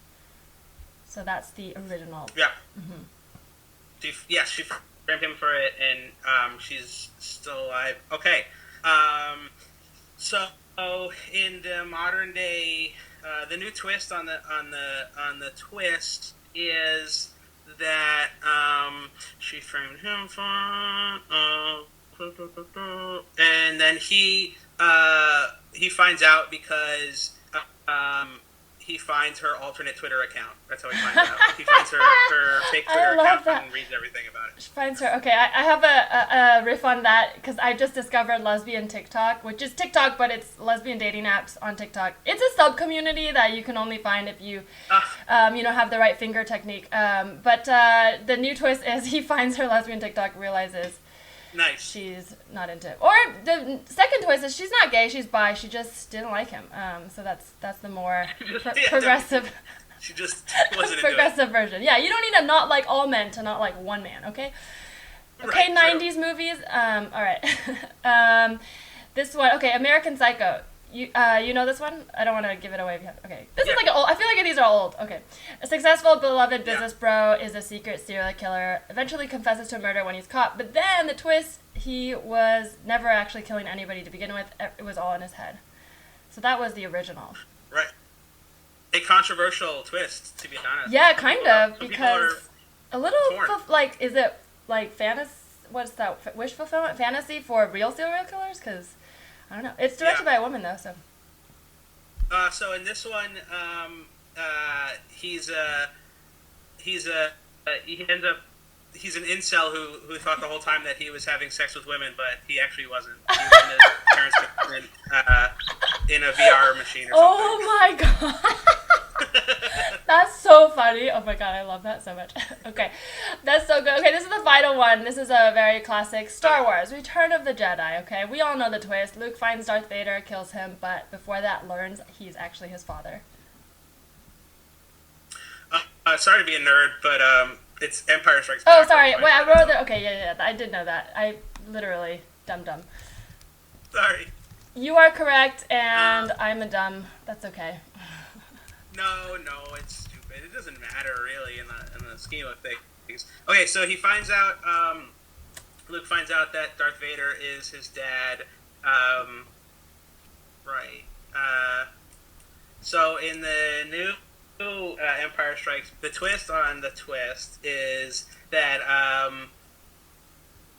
So that's the original. Yeah. She framed him for it, and she's still alive. Okay. So in the modern day, the new twist on the twist is that she framed him for, and then he finds out because he finds her alternate Twitter account. That's how he finds out. He finds her fake Twitter love account that. and reads everything about it. She finds her. Okay, I have a riff on that because I just discovered lesbian TikTok, which is TikTok, but it's lesbian dating apps on TikTok. It's a sub community that you can only find if you, have the right finger technique. But the new twist is he finds her lesbian TikTok, realizes Nice. she's not into it. Or the second twist is she's not gay, she's bi. She just didn't like him. So that's the more progressive. She just wasn't into it. Progressive version. Yeah, you don't need to not like all men to not like one man, okay? Okay, Right, 90s movies. All right. This one, okay, American Psycho. You know this one? I don't want to give it away if you have. Okay. This is like an old, I feel like these are old. Okay. A successful, beloved business bro is a secret serial killer, eventually confesses to a murder when he's caught, but then the twist, he was never actually killing anybody to begin with. It was all in his head. So that was the original. Right. A controversial twist, to be honest. Yeah, kind of, Some people because a little torn. like, is it like fantasy? What's that? Wish fulfillment fantasy for real serial killers? Because I don't know. It's directed by a woman though, so. So in this one, he ends up. He's an incel who thought the whole time that he was having sex with women, but he actually wasn't. He was in his parents' basement, in a VR machine or something. Oh my god. That's so funny. Oh my god, I love that so much. Okay, that's so good. Okay, this is the final one. This is a very classic Star Wars, Return of the Jedi. Okay, we all know the twist. Luke finds Darth Vader, kills him, but before that learns he's actually his father. Sorry to be a nerd, but it's Empire Strikes Oh, Back. sorry. Wait, I wrote it. Okay, yeah, I did know that. I literally dumb. Sorry. You are correct, and I'm a dumb. That's okay. No, it's stupid. It doesn't matter really in the scheme of things. Okay, so he finds out. Luke finds out that Darth Vader is his dad. Right. So in the new Empire Strikes, the twist on the twist is that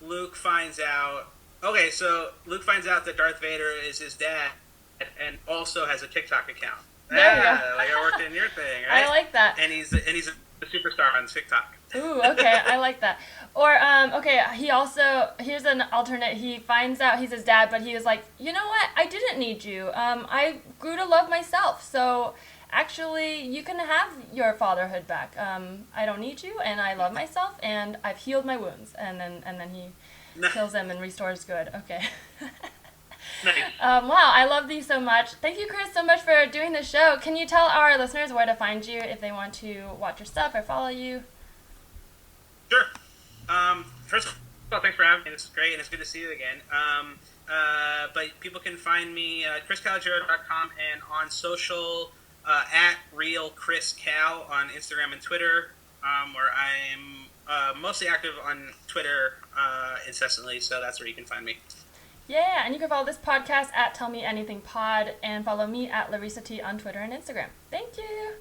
Luke finds out. Okay, so Luke finds out that Darth Vader is his dad, and also has a TikTok account. There you go. Like I worked in your thing, right? I like that. And he's a superstar on TikTok. Ooh, okay, I like that. Or, okay, he also, here's an alternate, he finds out he's his dad, but he was like, you know what, I didn't need you. I grew to love myself, so actually, you can have your fatherhood back. I don't need you, and I love myself, and I've healed my wounds. And then he kills him and restores good. Okay. Nice. Wow, I love these so much. Thank you, Chris, so much for doing the show. Can you tell our listeners where to find you if they want to watch your stuff or follow you? Sure. First of all, thanks for having me. This is great, and it's good to see you again. But people can find me at chriscalgero.com and on social at RealChrisCal on Instagram and Twitter, where I'm mostly active on Twitter incessantly, so that's where you can find me. Yeah, and you can follow this podcast at Tell Me Anything Pod and follow me at Larissa T on Twitter and Instagram. Thank you.